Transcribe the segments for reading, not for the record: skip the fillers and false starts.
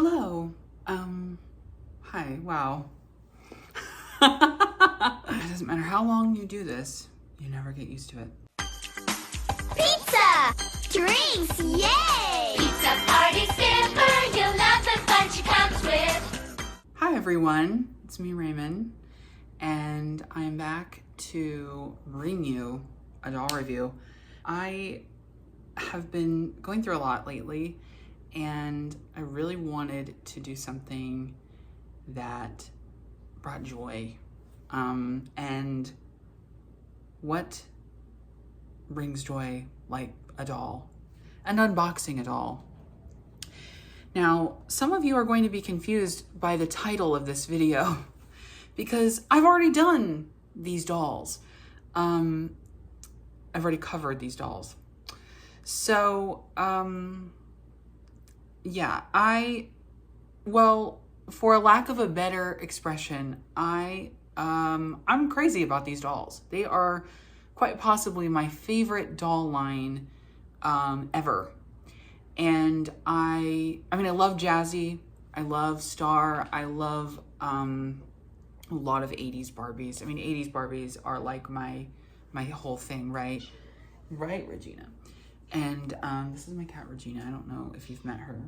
Hello. Hi. Wow. It doesn't matter how long you do this, you never get used to it. Pizza! Drinks, yay! Pizza party skipper, you'll love the fun she comes with. Hi everyone, it's me Raymond, and I am back to bring you a doll review. I have been going through a lot lately, and I really wanted to do something that brought joy. And what brings joy like a doll and unboxing a doll? Now, some of you are going to be confused by the title of this video because I've already done these dolls. I've already covered these dolls. So, yeah, well, for a lack of a better expression, I'm crazy about these dolls. They are quite possibly my favorite doll line ever. And I love Jazzy, I love Star, I love a lot of 80s Barbies. 80s Barbies are like my whole thing, right? Right, Regina? And this is my cat, Regina. I don't know if you've met her,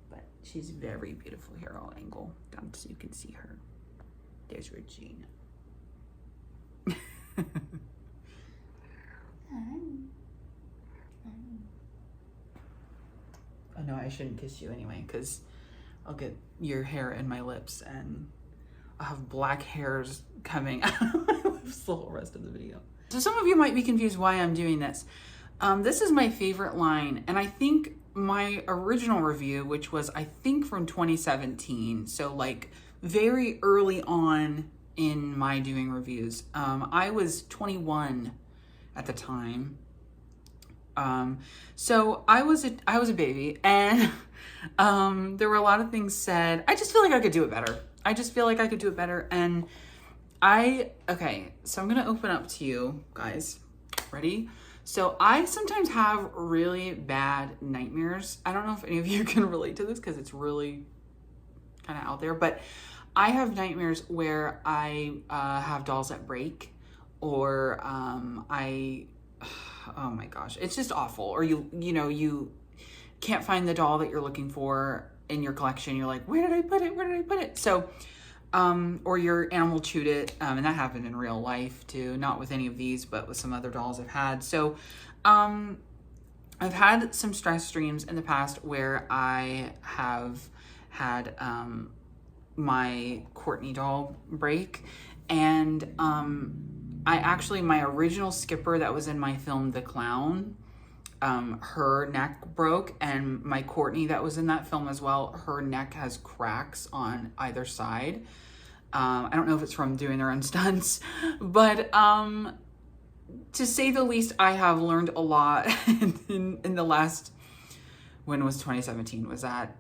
but she's very beautiful. Here, I'll angle down so you can see her. There's Regina. Oh no, I shouldn't kiss you anyway, because I'll get your hair in my lips and I'll have black hairs coming out of my lips the whole rest of the video. So some of you might be confused why I'm doing this. This is my favorite line, and I think my original review, which was I think from 2017, so like very early on in my doing reviews. I was 21 at the time. So I was a baby, and there were a lot of things said. I just feel like I could do it better. And okay, so I'm gonna open up to you guys. Ready? So I sometimes have really bad nightmares. I don't know if any of you can relate to this because it's really kind of out there, but I have nightmares where I have dolls that break, or oh my gosh, it's just awful. Or you can't find the doll that you're looking for in your collection. You're like, where did I put it? So, or your animal chewed it, and that happened in real life too. Not with any of these, but with some other dolls I've had. So, I've had some stress dreams in the past where I have had my Courtney doll break, and my original Skipper that was in my film The Clown, her neck broke, and my Courtney that was in that film as well, her neck has cracks on either side. I don't know if it's from doing their own stunts, but to say the least, I have learned a lot in the last, when was 2017? Was that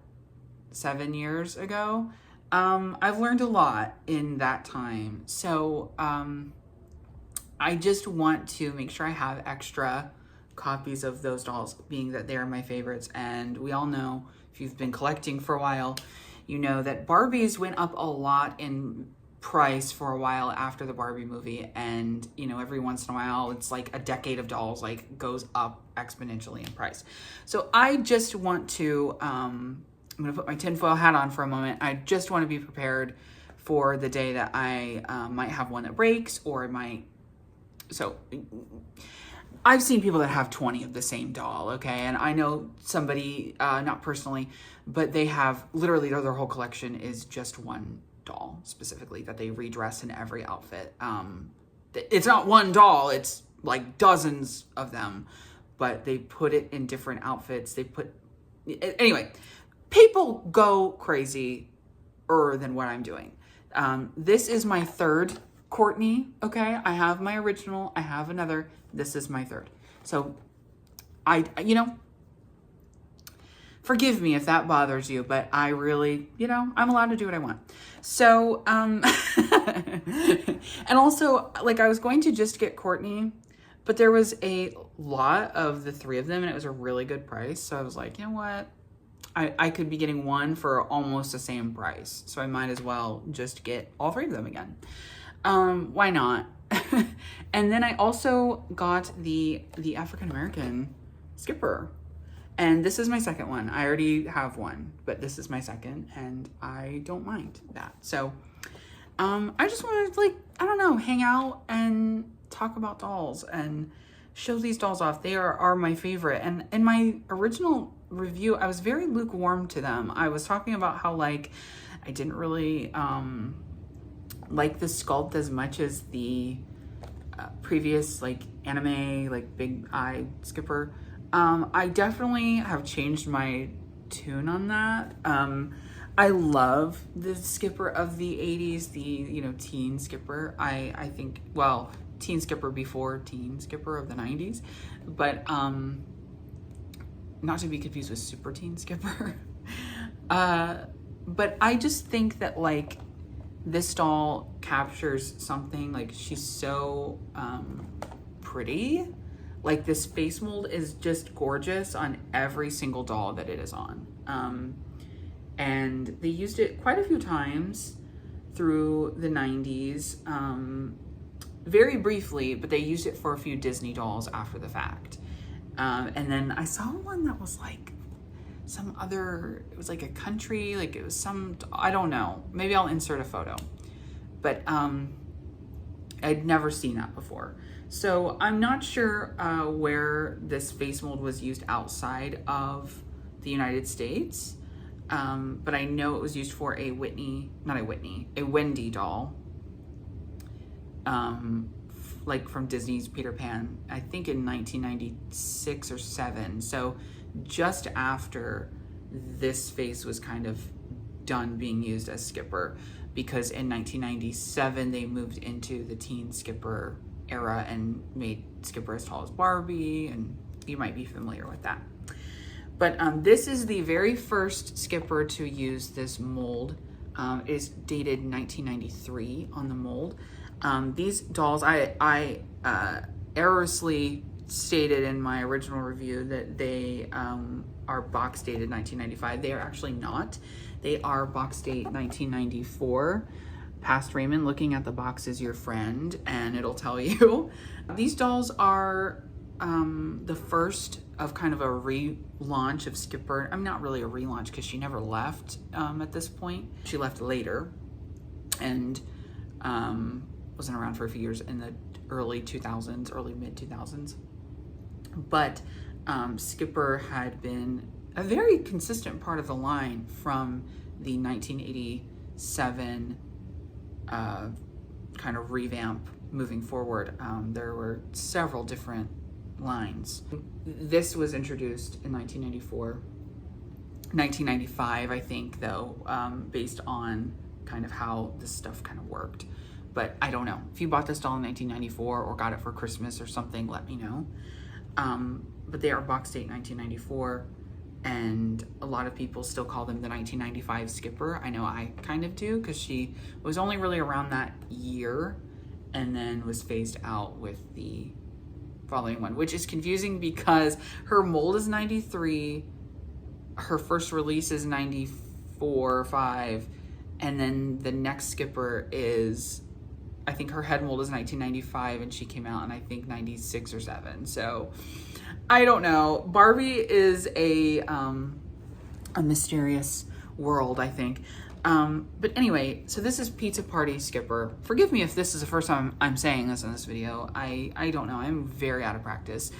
7 years ago? I've learned a lot in that time. So I just want to make sure I have extra copies of those dolls, being that they are my favorites. And we all know, if you've been collecting for a while, you know that Barbies went up a lot in price for a while after the Barbie movie. And, every once in a while, it's like a decade of dolls like goes up exponentially in price. So I just want to, I'm going to put my tinfoil hat on for a moment. I just want to be prepared for the day that I might have one that breaks, or it might. So I've seen people that have 20 of the same doll, okay? And I know somebody, not personally, but they have literally their whole collection is just one doll specifically that they redress in every outfit. It's not one doll, it's like dozens of them, but they put it in different outfits. Anyway, people go crazy than what I'm doing. This is my third Courtney, okay? I have my original, I have another, this is my third. So forgive me if that bothers you, but I really, I'm allowed to do what I want. So, and also, like, I was going to just get Courtney, but there was a lot of the three of them, and it was a really good price. So I was like, you know what? I could be getting one for almost the same price. So I might as well just get all 3 of them again. Why not? And then I also got the African American Skipper. And this is my second one. I already have one, but this is my second, and I don't mind that. So I just wanted to, like, I don't know, hang out and talk about dolls and show these dolls off. They are my favorite. And in my original review, I was very lukewarm to them. I was talking about how, like, I didn't really like the sculpt as much as the previous, like, anime, like, big eye Skipper. I definitely have changed my tune on that. I love the Skipper of the 80s, the, you know, teen Skipper. I think, well, teen Skipper before teen Skipper of the 90s, but not to be confused with super teen Skipper. But I just think that, like, this doll captures something. Like, she's so pretty. Like, this face mold is just gorgeous on every single doll that it is on. And they used it quite a few times through the 90s. Very briefly, but they used it for a few Disney dolls after the fact. And then I saw one that was like some other, it was like a country, like it was some, I don't know. Maybe I'll insert a photo. But I'd never seen that before. So I'm not sure where this face mold was used outside of the United States. But I know it was used for a Wendy doll. Like from Disney's Peter Pan, I think in 1996 or 7. So just after this face was kind of done being used as Skipper, because in 1997 they moved into the teen Skipper era and made Skipper as tall as Barbie, and you might be familiar with that. But this is the very first Skipper to use this mold. It is dated 1993 on the mold. These dolls, I erroneously stated in my original review that they are box dated 1995. They are actually not. They are box date 1994. Past Raymond, looking at the box is your friend, and it'll tell you. These dolls are the first of kind of a relaunch of Skipper. I'm not really a relaunch because she never left at this point. She left later and wasn't around for a few years in the early 2000s, early mid 2000s. But Skipper had been a very consistent part of the line from the 1987 kind of revamp moving forward. There were several different lines. This was introduced in 1994, 1995, I think, though, based on kind of how this stuff kind of worked. But I don't know. If you bought this doll in 1994 or got it for Christmas or something, let me know. But they are box date 1994, and a lot of people still call them the 1995 Skipper. I know I kind of do, because she was only really around that year and then was phased out with the following one, which is confusing because her mold is 93, her first release is 94 or 5, and then the next Skipper is, I think her head mold is 1995 and she came out in, I think, 96 or 7. So I don't know. Barbie is a mysterious world, I think. But anyway, so this is Pizza Party Skipper. Forgive me if this is the first time I'm saying this in this video. I don't know. I'm very out of practice.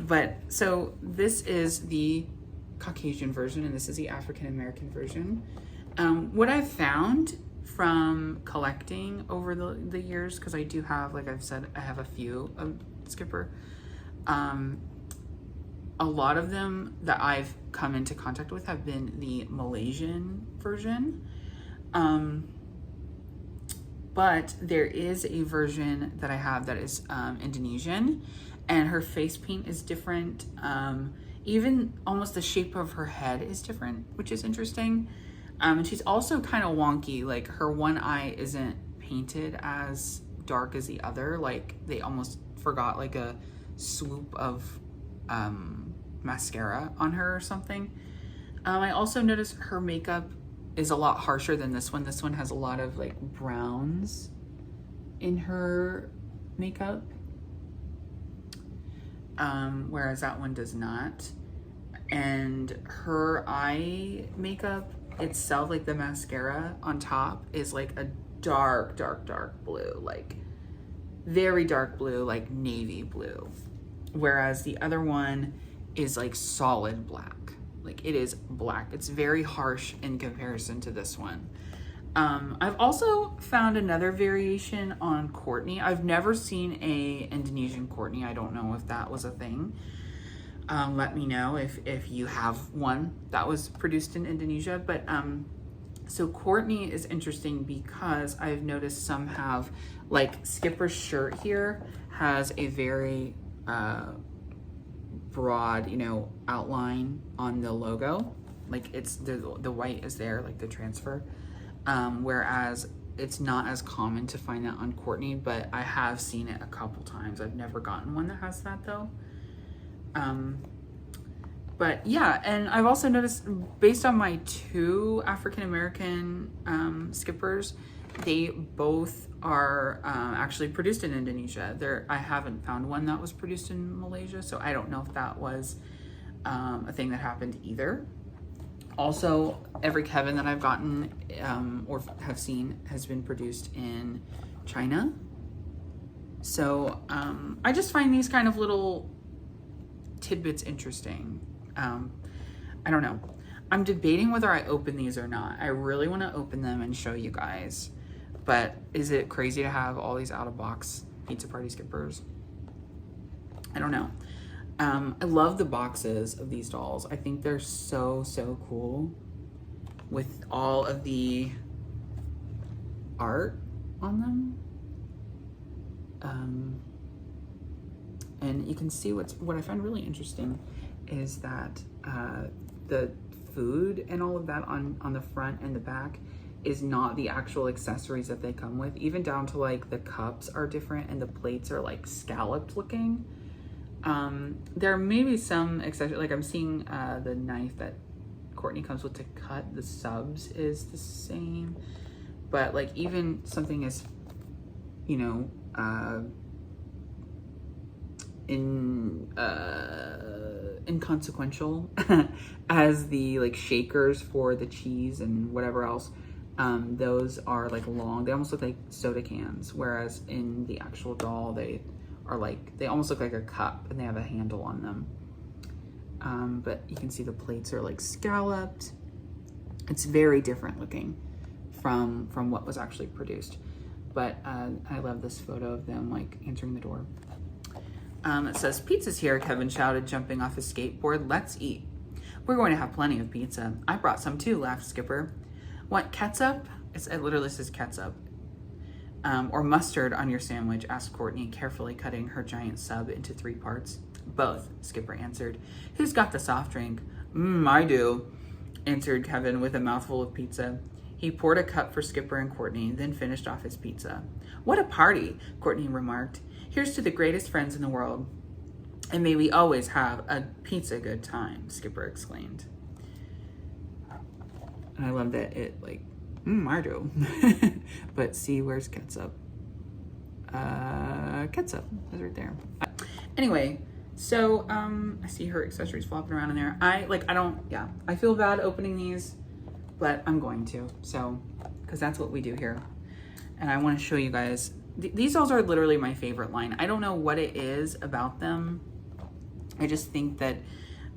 But so this is the Caucasian version and this is the African American version. What I've found from collecting over the years, because I do have, like I've said, I have a few of Skipper. A lot of them that I've come into contact with have been the Malaysian version. But there is a version that I have that is Indonesian, and her face paint is different. Even almost the shape of her head is different, which is interesting. And she's also kind of wonky. Like, her one eye isn't painted as dark as the other. Like, they almost forgot like a swoop of mascara on her or something. I also noticed her makeup is a lot harsher than this one. This one has a lot of like browns in her makeup, whereas that one does not. And her eye makeup itself, like the mascara on top, is like a dark blue, like very dark blue, like navy blue, whereas the other one is like solid black. Like it is black. It's very harsh in comparison to this one. I've also found another variation on Courtney. I've never seen a Indonesian Courtney. I don't know if that was a thing. Let me know if you have one that was produced in Indonesia. But so Courtney is interesting because I've noticed some have, like Skipper's shirt here has a very broad, you know, outline on the logo. Like it's the white is there, like the transfer. Whereas it's not as common to find that on Courtney, but I have seen it a couple times. I've never gotten one that has that though. But yeah, and I've also noticed based on my two African-American Skippers, they both are actually produced in Indonesia. I haven't found one that was produced in Malaysia, so I don't know if that was a thing that happened either. Also, every Kevin that I've gotten or have seen has been produced in China. So I just find these kind of little tidbits interesting. I don't know. I'm debating whether I open these or not. I really want to open them and show you guys. But is it crazy to have all these out-of-box Pizza Party Skippers? I don't know. I love the boxes of these dolls. I think they're so cool with all of the art on them. And you can see what I find really interesting is that the food and all of that on the front and the back is not the actual accessories that they come with. Even down to like the cups are different and the plates are like scalloped looking. There may be some accessories, like I'm seeing the knife that Courtney comes with to cut the subs is the same, but like even something as, you know, inconsequential as the like shakers for the cheese and whatever else, those are like long, they almost look like soda cans, whereas in the actual doll they almost look like a cup and they have a handle on them. But you can see the plates are like scalloped. It's very different looking from what was actually produced. But I love this photo of them like answering the door. It says, "Pizza's here," Kevin shouted, jumping off his skateboard. "Let's eat." "We're going to have plenty of pizza." "I brought some too," laughed Skipper. "Want ketchup?" It literally says ketchup. Or mustard on your sandwich?" asked Courtney, carefully cutting her giant sub into 3 parts. "Both," Skipper answered. "Who's got the soft drink?" I do," answered Kevin with a mouthful of pizza. He poured a cup for Skipper and Courtney, then finished off his pizza. "What a party," Courtney remarked. "Here's to the greatest friends in the world. And may we always have a pizza good time," Skipper exclaimed. And I love that it like, I do. But see, where's ketchup? Ketchup is right there. Anyway, so I see her accessories flopping around in there. I feel bad opening these, but I'm going to, so, because that's what we do here. And I want to show you guys, these dolls are literally my favorite line. I don't know what it is about them. I just think that,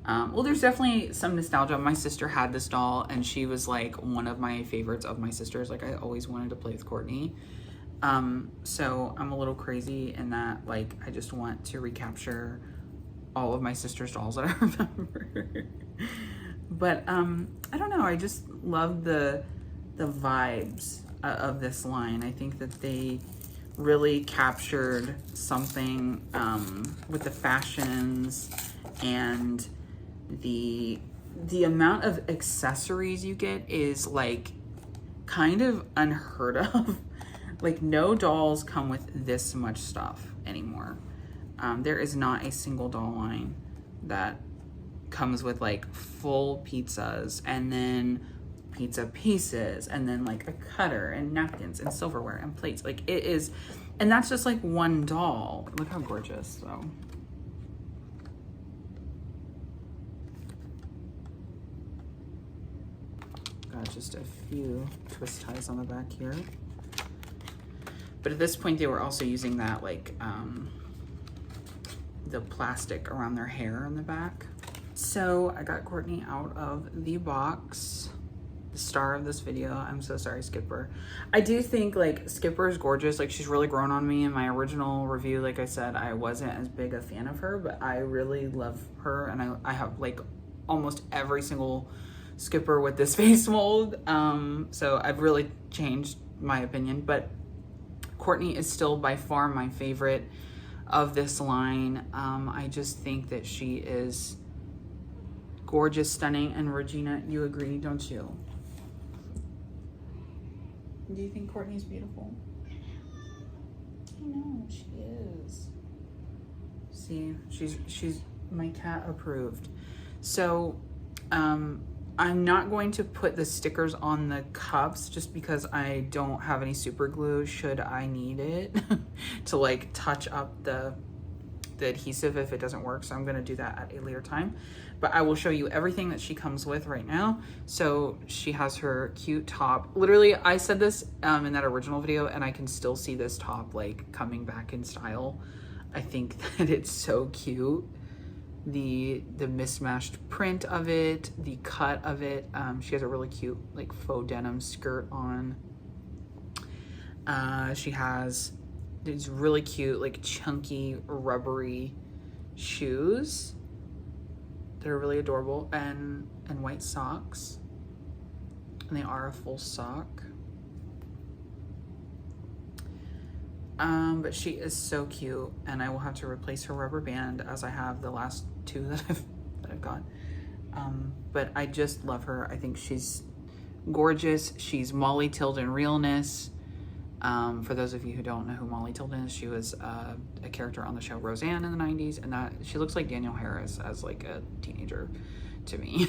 well, there's definitely some nostalgia. My sister had this doll and she was like one of my favorites of my sisters. Like I always wanted to play with Courtney. So I'm a little crazy in that, like, I just want to recapture all of my sister's dolls that I remember. But I don't know, I just love the vibes of this line. I think that they really captured something with the fashions and the amount of accessories you get is like kind of unheard of. Like no dolls come with this much stuff anymore. There is not a single doll line that comes with like full pizzas and then pizza pieces and then like a cutter and napkins and silverware and plates. Like it is, and that's just like one doll. Look how gorgeous though. Got just a few twist ties on the back here. But at this point they were also using that like the plastic around their hair in the back. So I got Courtney out of the box. The star of this video. I'm so sorry, Skipper. I do think like Skipper is gorgeous. Like she's really grown on me. In my original review, like I said, I wasn't as big a fan of her, but I really love her, and I have like almost every single Skipper with this face mold. So I've really changed my opinion, but Courtney is still by far my favorite of this line. I just think that she is gorgeous, stunning, and Regina, you agree, don't you? Do you think Courtney's beautiful? I know, she is. See, she's my cat approved. So, I'm not going to put the stickers on the cups just because I don't have any super glue should I need it to like touch up the adhesive if it doesn't work. So I'm going to do that at a later time, but I will show you everything that she comes with right now. So she has her cute top. Literally, I said this in that original video, and I can still see this top like coming back in style. I think that it's so cute. The mismatched print of it, the cut of it. She has a really cute like faux denim skirt on. She has these really cute like chunky rubbery shoes that are really adorable, and white socks, and they are a full sock. But she is so cute, and I will have to replace her rubber band as I have the last two that I've got. But I just love her. I think she's gorgeous. She's Molly Tilden realness. For those of you who don't know who Molly Tilden is, she was a character on the show Roseanne in the 90s, and that she looks like Danielle Harris as like a teenager to me.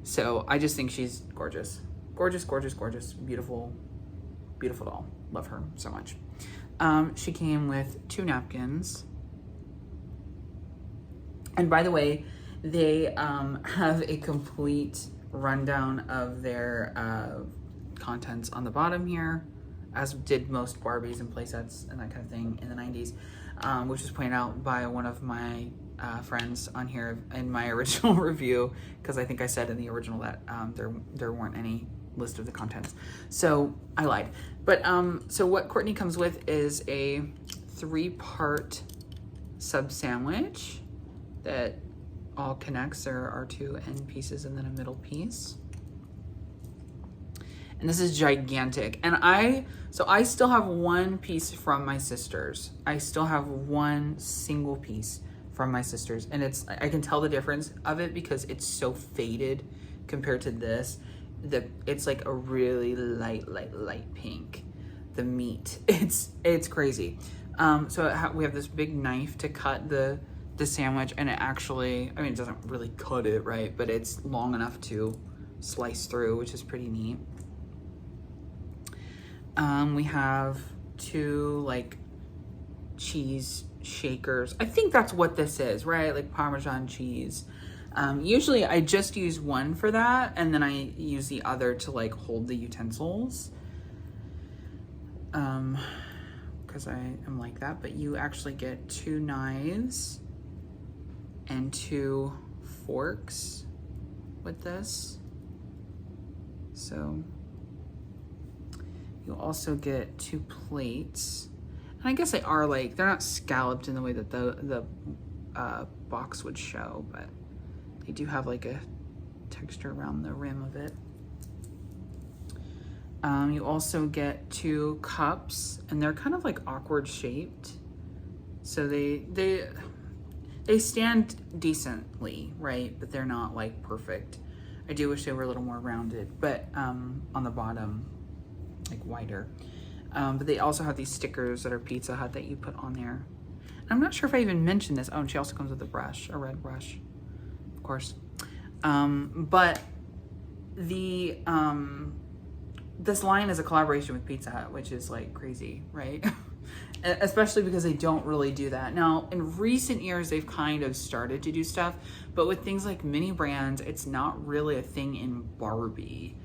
So I just think she's gorgeous. Gorgeous, gorgeous, gorgeous. Beautiful, beautiful doll. Love her so much. She came with 2 napkins. And by the way, they have a complete rundown of their contents on the bottom here, as did most Barbies and playsets and that kind of thing in the 90s, which was pointed out by one of my friends on here in my original review, because I think I said in the original that there weren't any list of the contents. So I lied. But so what Courtney comes with is a 3-part sub sandwich that all connects. There are 2 end pieces and then a middle piece. And this is gigantic. And I still have 1 piece from my sisters. I still have 1 single piece from my sisters. And I can tell the difference of it because it's so faded compared to this. It's like a really light pink. The meat, it's crazy. So we have this big knife to cut the sandwich, and it actually, I mean, it doesn't really cut it, right? But it's long enough to slice through, which is pretty neat. We have 2 like cheese shakers. I think that's what this is, right? Like Parmesan cheese. Usually I just use 1 for that, and then I use the other to like hold the utensils. Because I am like that, but you actually get 2 knives and 2 forks with this. So you also get 2 plates. And I guess they are like, they're not scalloped in the way that the box would show, but they do have like a texture around the rim of it. You also get 2 cups, and they're kind of like awkward shaped. So they stand decently, right? But they're not like perfect. I do wish they were a little more rounded, but on the bottom, like wider. But they also have these stickers that are Pizza Hut that you put on there. And I'm not sure if I even mentioned this. Oh, and she also comes with a brush, a red brush. Of course. But the this line is a collaboration with Pizza Hut, which is like crazy, right? Especially because they don't really do that. Now, in recent years, they've kind of started to do stuff, but with things like mini brands, it's not really a thing in Barbie.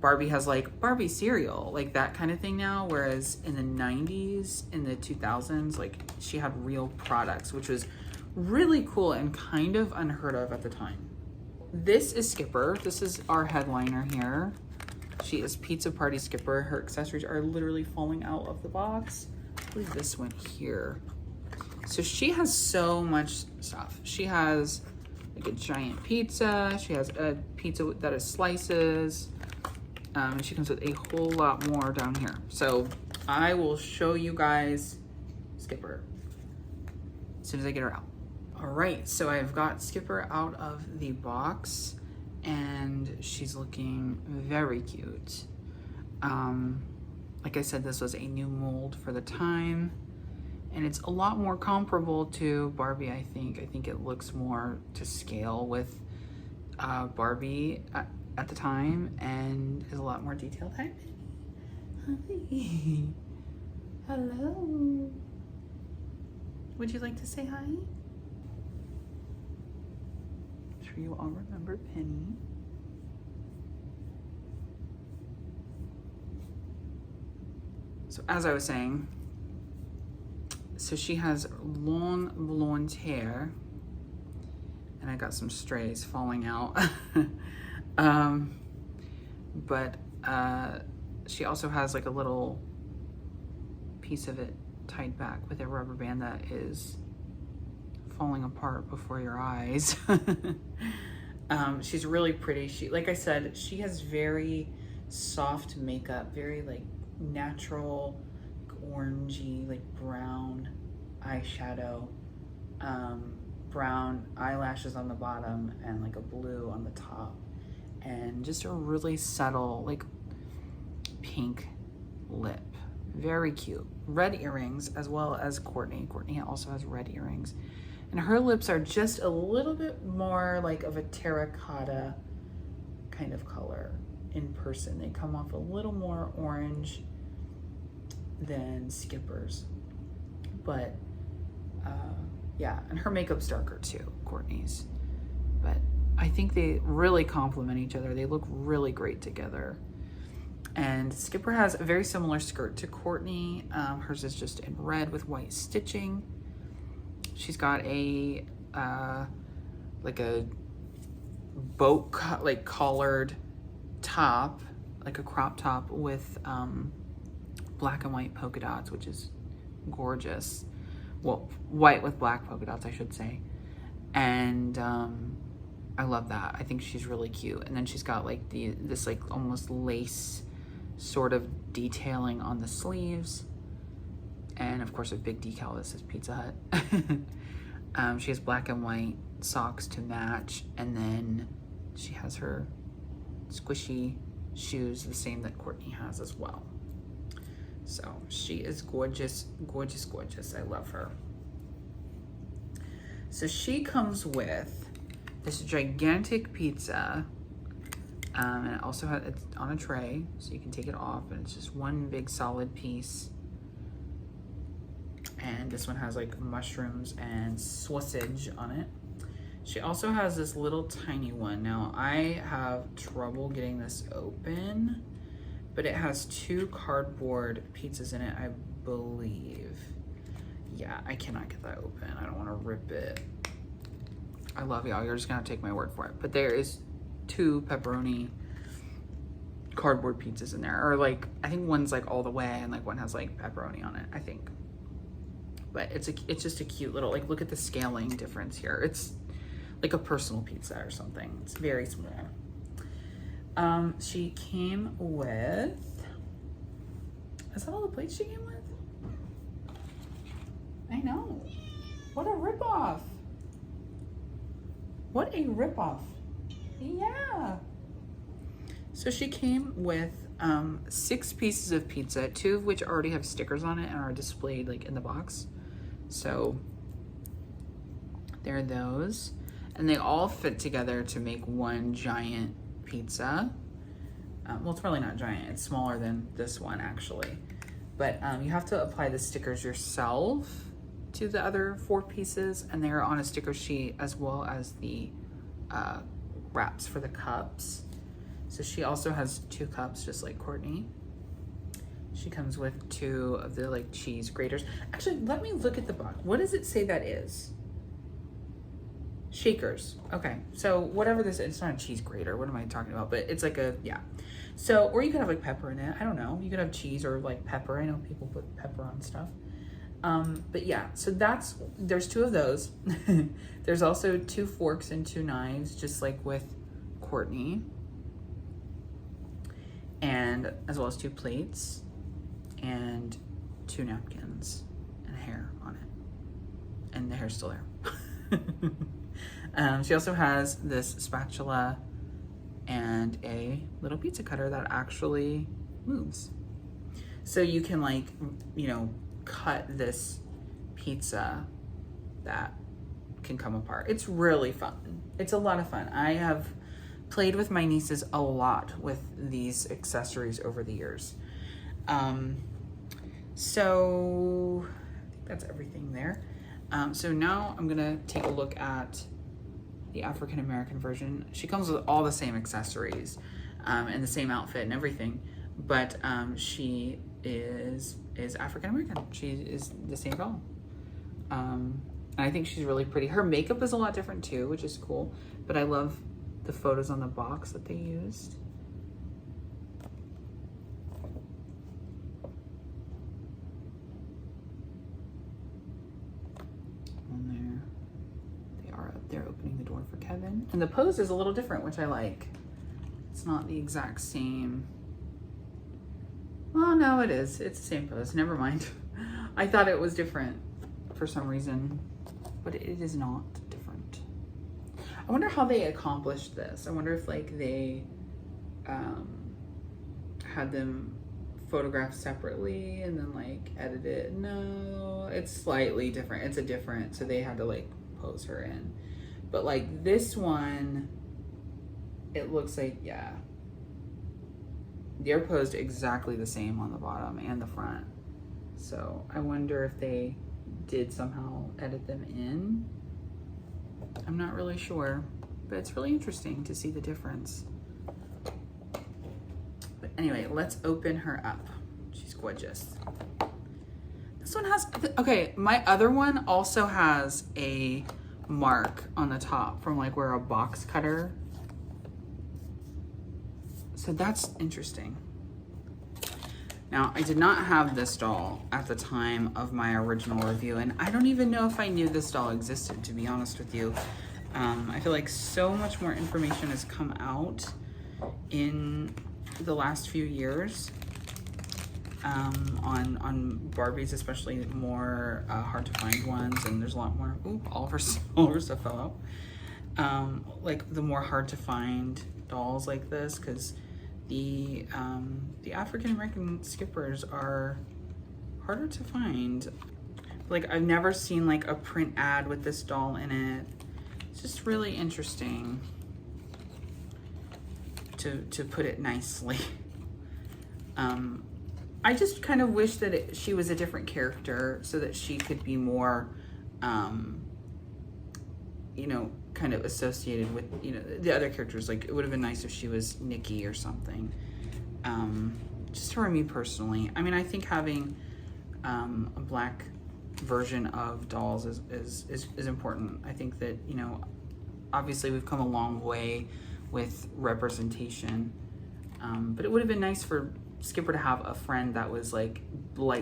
Barbie has like Barbie cereal, like that kind of thing now, whereas in the 90s, in the 2000s, like she had real products, which was really cool and kind of unheard of at the time. This is Skipper. This is our headliner here. She is Pizza Party Skipper. Her accessories are literally falling out of the box. I believe this one here. So she has so much stuff. She has like a giant pizza. She has a pizza that is slices. And she comes with a whole lot more down here. So I will show you guys Skipper as soon as I get her out. All right, so I've got Skipper out of the box and she's looking very cute. Like I said, this was a new mold for the time, and it's a lot more comparable to Barbie, I think. I think it looks more to scale with Barbie at the time, and is a lot more detailed. Hi, Penny. Hi. Hello. Would you like to say hi? I'm sure you all remember Penny. So as I was saying, so she has long blonde hair, and I got some strays falling out. But she also has like a little piece of it tied back with a rubber band that is falling apart before your eyes. She's really pretty. She, like I said, she has very soft makeup, very like natural, orangey, like brown eyeshadow, brown eyelashes on the bottom, and like a blue on the top, and just a really subtle like pink lip. Very cute. Red earrings, as well as Courtney. Courtney also has red earrings, and her lips are just a little bit more like of a terracotta kind of color in person. They come off a little more orange than Skipper's, but yeah, and her makeup's darker too, Courtney's, but I think they really complement each other. They look really great together. And Skipper has a very similar skirt to Courtney. Hers is just in red with white stitching. She's got a like a boat like collared top, like a crop top with black and white polka dots, which is gorgeous. Well, white with black polka dots, I should say. And I love that. I think she's really cute. And then she's got like this like almost lace sort of detailing on the sleeves. And of course a big decal that says Pizza Hut. She has black and white socks to match. And then she has her squishy shoes, the same that Courtney has as well. So she is gorgeous, gorgeous, gorgeous. I love her. So she comes with this gigantic pizza, and it also has, it's on a tray, so you can take it off, and it's just one big solid piece. And this one has like mushrooms and sausage on it. She also has this little tiny one. Now I have trouble getting this open, but it has 2 cardboard pizzas in it, I believe. Yeah, I cannot get that open. I don't want to rip it. I love y'all. You're just gonna have to take my word for it. But there is 2 pepperoni cardboard pizzas in there, or like I think one's like all the way, and like one has like pepperoni on it, I think. But it's just a cute little, like, look at the scaling difference here. It's like a personal pizza or something. It's very small. She came with, is that all the plates she came with? I know. What a ripoff. What a ripoff. Yeah. So she came with 6 pieces of pizza, 2 of which already have stickers on it and are displayed like in the box. So there are those. and they all fit together to make one giant pizza. Well, it's really not giant. It's smaller than this one, actually. But you have to apply the stickers yourself to the other 4 pieces, and they're on a sticker sheet, as well as the wraps for the cups. So she also has 2 cups, just like Courtney. She comes with 2 of the like cheese graters. Actually, let me look at the box. What does it say that is? Shakers. Okay, so whatever this is, it's not a cheese grater. What am I talking about? But it's like a, yeah. So, or you could have like pepper in it. I don't know. You could have cheese or like pepper. I know people put pepper on stuff. But yeah, so there's 2 of those. There's also 2 forks and 2 knives, just like with Courtney. And as well as 2 plates and 2 napkins and hair on it. And the hair's still there. She also has this spatula and a little pizza cutter that actually moves. So you can like, you know, cut this pizza that can come apart. It's really fun. It's a lot of fun. I have played with my nieces a lot with these accessories over the years. So I think that's everything there. So now I'm gonna take a look at the African American version. She comes with all the same accessories and the same outfit and everything, but she is African American. She is the same doll. And I think she's really pretty. Her makeup is a lot different too, which is cool, but I love the photos on the box that they used. On there, they are up there opening the door for Kevin. And the pose is a little different, which I like. It's not the exact same. Well, no, it is. It's the same pose. Never mind. I thought it was different for some reason, but it is not different. I wonder how they accomplished this. I wonder if like they had them photographed separately and then like edit it. No, it's slightly different. It's a different, so they had to like pose her in. But like this one, it looks like, yeah, they're posed exactly the same on the bottom and the front. So I wonder if they did somehow edit them in. I'm not really sure, but it's really interesting to see the difference. But anyway, let's open her up. She's gorgeous. This one has, okay, my other one also has a mark on the top from like where a box cutter. So that's interesting. Now, I did not have this doll at the time of my original review, and I don't even know if I knew this doll existed, to be honest with you. I feel like so much more information has come out in the last few years on Barbies, especially more hard to find ones, and there's a lot more, ooh, all of her stuff fell out. Like the more hard to find dolls like this, because the African American skippers are harder to find. Like I've never seen like a print ad with this doll in it. It's just really interesting, to put it nicely. I just kind of wish that she was a different character so that she could be more, you know, kind of associated with, you know, the other characters. Like it would have been nice if she was Nikki or something. Just for me personally. I mean, I think having a black version of dolls is important. I think that, you know, obviously we've come a long way with representation, but it would have been nice for Skipper to have a friend that was like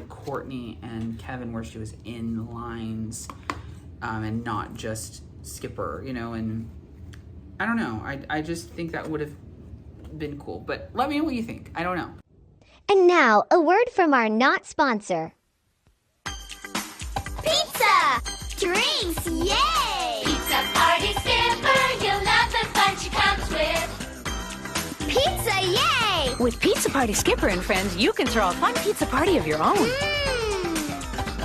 Courtney and Kevin, where she was in lines, and not just Skipper, you know. And I don't know, I just think that would have been cool, but let me know what you think. I don't know. And now, a word from our not sponsor. Pizza! Drinks, yay! Pizza Party Skipper, you'll love the fun she comes with. Pizza, yay! With Pizza Party Skipper and friends, you can throw a fun pizza party of your own.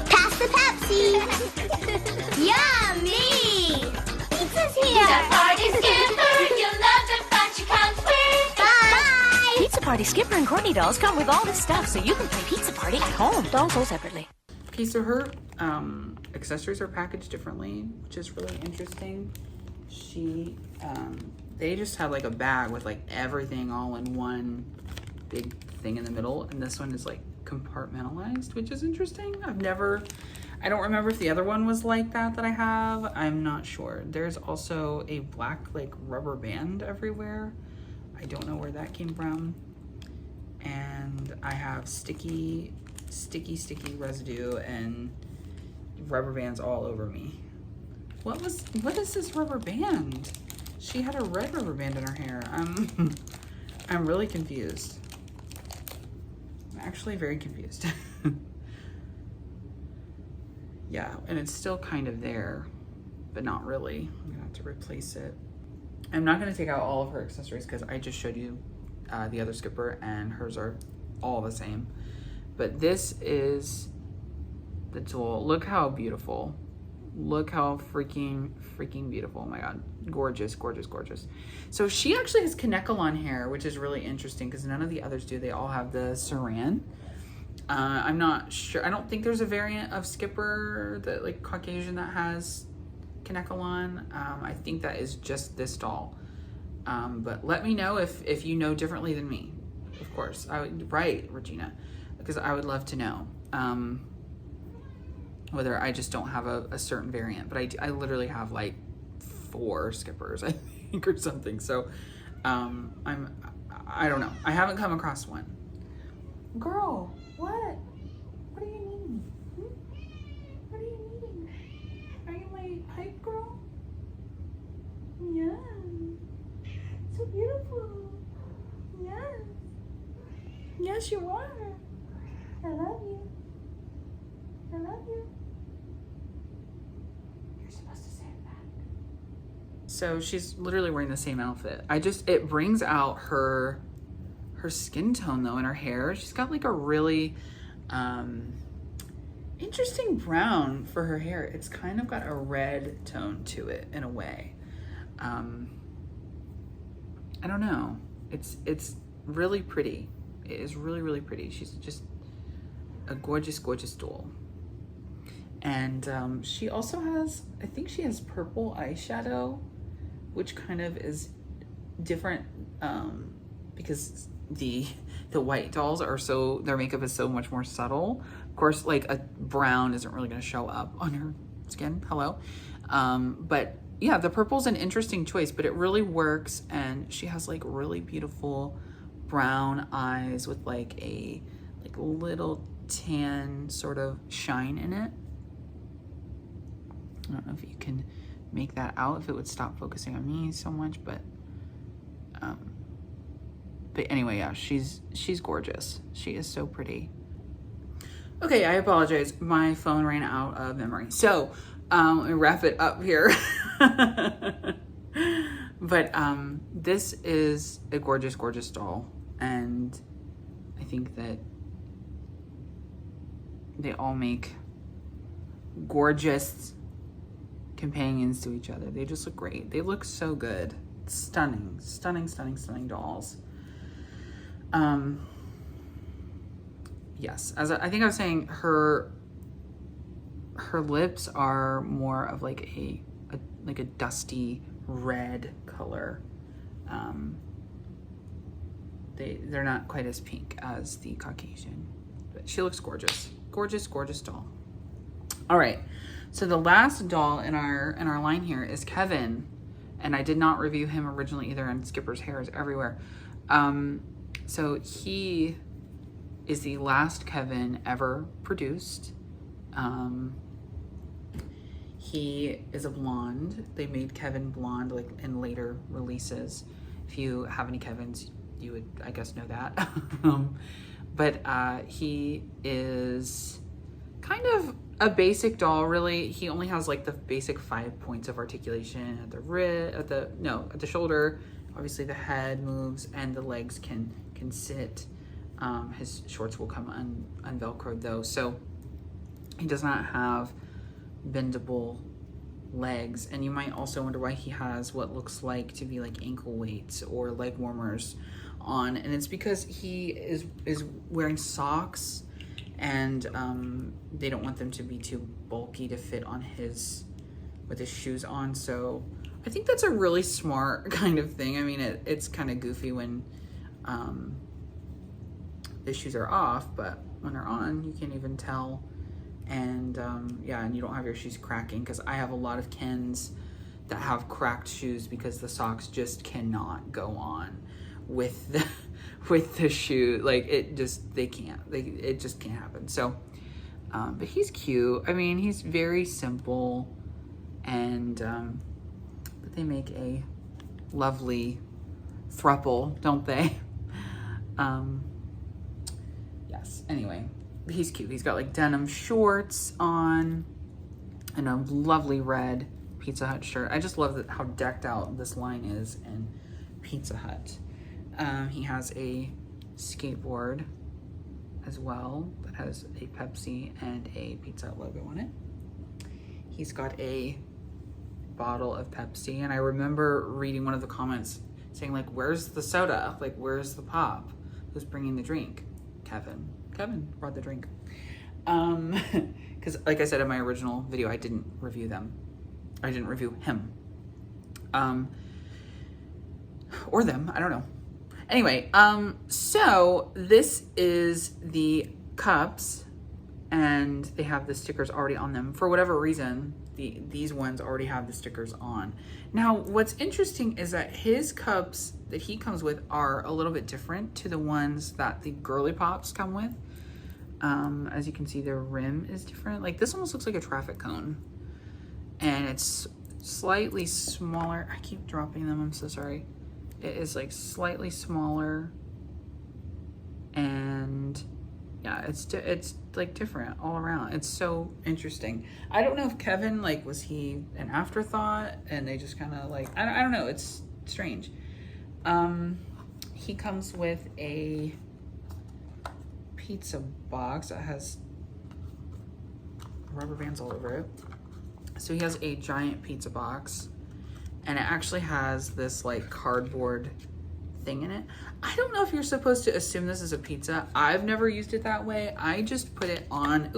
Pass the Pepsi! Yummy! Pizza is here. Pizza Party Skipper, you'll love the fun she comes with. Bye! Pizza Party Skipper and Courtney dolls come with all this stuff so you can play Pizza Party at home. Dolls sold separately. Okay, so her accessories are packaged differently, which is really interesting. She, they just have like a bag with like everything all in one big thing in the middle, and this one is like compartmentalized, which is interesting. I don't remember if the other one was like that I have. I'm not sure. There's also a black like rubber band everywhere. I don't know where that came from. And I have sticky residue and rubber bands all over me. What is this rubber band? She had a red rubber band in her hair. I'm really confused. I'm actually very confused. Yeah, and it's still kind of there, but not really. I'm gonna have to replace it. I'm not gonna take out all of her accessories because I just showed you the other Skipper and hers are all the same. But this is the tool. Look how beautiful. Look how freaking beautiful. Oh my God, gorgeous, gorgeous, gorgeous. So she actually has Kanekalon hair, which is really interesting because none of the others do. They all have the Saran. I'm not sure. I don't think there's a variant of Skipper that like Caucasian that has Kanekalon. I think that is just this doll. But let me know if you know differently than me. Of course, right, Regina, because I would love to know whether I just don't have a certain variant. But I literally have like 4 Skippers, I think, or something. So I don't know. I haven't come across one. Girl, what? What are you needing? What are you needing? Are you my hype girl? Yeah. So beautiful. Yes. Yes, you are. I love you. I love you. You're supposed to say it back. So she's literally wearing the same outfit. It brings out her skin tone though in her hair. She's got like a really interesting brown for her hair. It's kind of got a red tone to it in a way. I don't know. It's really pretty. It is really, really pretty. She's just a gorgeous, gorgeous doll. And she also has, I think she has purple eyeshadow, which kind of is different because the white dolls are their makeup is so much more subtle. Of course, like a brown isn't really going to show up on her skin. Hello. But yeah, the purple's an interesting choice, but it really works. And she has like really beautiful brown eyes with like a little tan sort of shine in it. I don't know if you can make that out, if it would stop focusing on me so much, but anyway, yeah, she's gorgeous. She is so pretty. Okay, I apologize. My phone ran out of memory. So, let me wrap it up here. But this is a gorgeous, gorgeous doll. And I think that they all make gorgeous companions to each other. They just look great. They look so good. Stunning, stunning, stunning, stunning dolls. Yes, as I think I was saying, her lips are more of like a dusty red color. They're not quite as pink as the Caucasian, but she looks gorgeous. Gorgeous, gorgeous doll. All right, so the last doll in our line here is Kevin, and I did not review him originally either, and Skipper's hair is everywhere. So he is the last Kevin ever produced. He is a blonde. They made Kevin blonde like in later releases. If you have any Kevins, you would, I guess, know that. But he is kind of a basic doll, really. He only has like the basic 5 points of articulation at the shoulder. Obviously the head moves and the legs can sit. His shorts will come unvelcroed though, so he does not have bendable legs. And you might also wonder why he has what looks like to be like ankle weights or leg warmers on. And it's because he is wearing socks, and they don't want them to be too bulky to fit on with his shoes on. So I think that's a really smart kind of thing. I mean, it's kind of goofy when the shoes are off, but when they're on, you can't even tell. And yeah, and you don't have your shoes cracking, because I have a lot of Kens that have cracked shoes because the socks just cannot go on with the shoe. Like it just can't happen. So but he's cute. I mean, he's very simple, and but they make a lovely throuple, don't they? Yes, anyway, he's cute. He's got like denim shorts on and a lovely red Pizza Hut shirt. I just love how decked out this line is in Pizza Hut. He has a skateboard as well that has a Pepsi and a Pizza Hut logo on it. He's got a bottle of Pepsi, and I remember reading one of the comments saying like, where's the soda? Like, where's the pop? Who's bringing the drink? Kevin brought the drink. Because like I said in my original video, I didn't review him. Or them, I don't know. Anyway, so this is the cups, and they have the stickers already on them. For whatever reason, these ones already have the stickers on. Now, what's interesting is that his cups that he comes with are a little bit different to the ones that the Girly Pops come with. As you can see, their rim is different. Like this almost looks like a traffic cone, and it's slightly smaller. I keep dropping them, I'm so sorry. It is like slightly smaller, and yeah, it's like different all around. It's so interesting. I don't know if Kevin, like, was he an afterthought and they just kind of like, I don't know. It's strange. He comes with a pizza box that has rubber bands all over it. So he has a giant pizza box, and it actually has this like cardboard thing in it. I don't know if you're supposed to assume this is a pizza. I've never used it that way. I just put it on,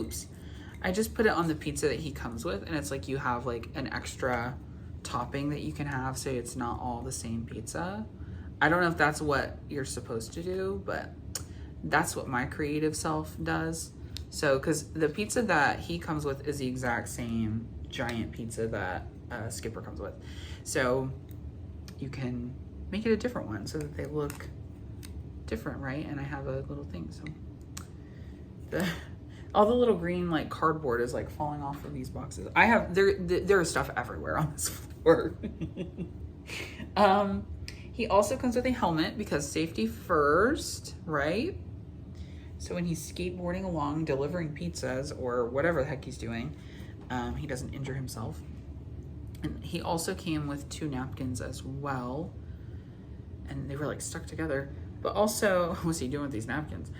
I just put it on the pizza that he comes with, and it's like you have like an extra topping that you can have, so it's not all the same pizza. I don't know if that's what you're supposed to do, but that's what my creative self does. So, because the pizza that he comes with is the exact same giant pizza that Skipper comes with. So you can make it a different one so that they look different, right? And I have a little thing, so all the little green like cardboard is like falling off of these boxes. I have there is stuff everywhere on this floor. He also comes with a helmet because safety first, right? So when he's skateboarding along, delivering pizzas or whatever the heck he's doing, he doesn't injure himself. And he also came with 2 napkins as well, and they were like stuck together. But also, what's he doing with these napkins?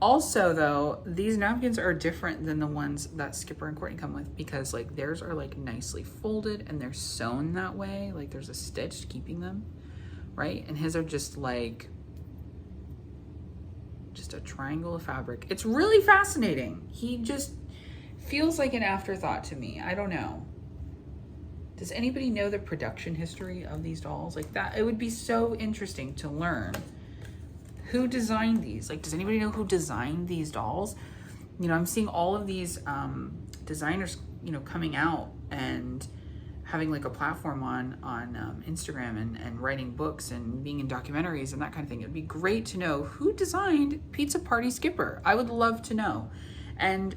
Also though, these napkins are different than the ones that Skipper and Courtney come with, because like theirs are like nicely folded and they're sewn that way. Like there's a stitch keeping them, right? And his are just like, just a triangle of fabric. It's really fascinating. He just feels like an afterthought to me. I don't know. Does anybody know the production history of these dolls? Like that, it would be so interesting to learn who designed these. Like, does anybody know who designed these dolls? You know, I'm seeing all of these designers, you know, coming out and having like a platform on Instagram and writing books and being in documentaries and that kind of thing. It'd be great to know who designed Pizza Party Skipper. I would love to know. And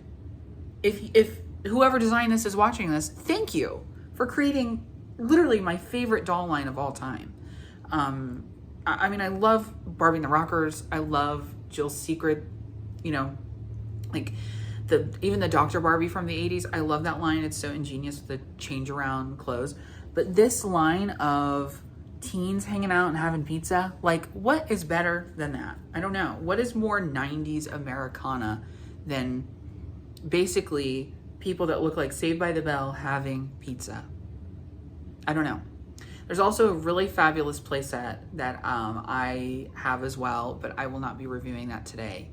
if whoever designed this is watching this, thank you for creating literally my favorite doll line of all time. I mean, I love Barbie and the Rockers. I love Jill's Secret, you know, like even the Dr. Barbie from the 80s. I love that line. It's so ingenious with the change around clothes. But this line of teens hanging out and having pizza, like what is better than that? I don't know. What is more 90s Americana than basically people that look like Saved by the Bell having pizza. I don't know. There's also a really fabulous playset that I have as well, but I will not be reviewing that today.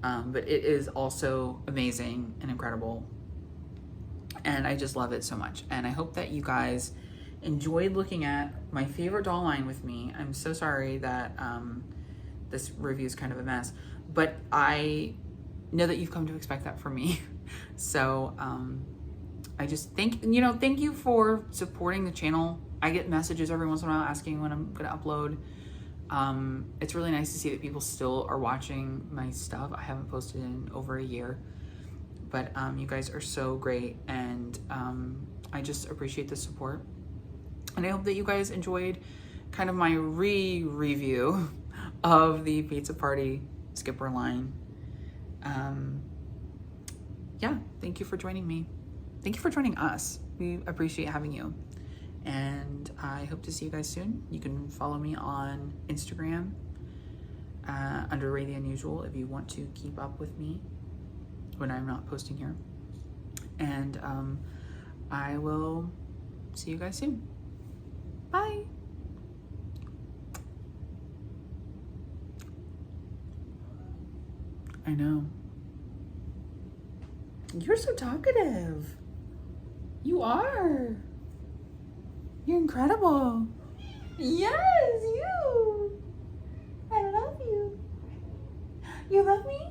But it is also amazing and incredible. And I just love it so much. And I hope that you guys enjoyed looking at my favorite doll line with me. I'm so sorry that this review is kind of a mess, but I know that you've come to expect that from me. So I just thank you for supporting the channel. I get messages every once in a while asking when I'm gonna upload. It's really nice to see that people still are watching my stuff. I haven't posted in over a year, but you guys are so great, and I just appreciate the support. And I hope that you guys enjoyed kind of my review of the Pizza Party Skipper line. Yeah, thank you for joining me. Thank you for joining us. We appreciate having you. And I hope to see you guys soon. You can follow me on Instagram under Ray the Unusual if you want to keep up with me when I'm not posting here. And I will see you guys soon. Bye. I know. You're so talkative. You are. You're incredible. Yes, you. I love you. You love me?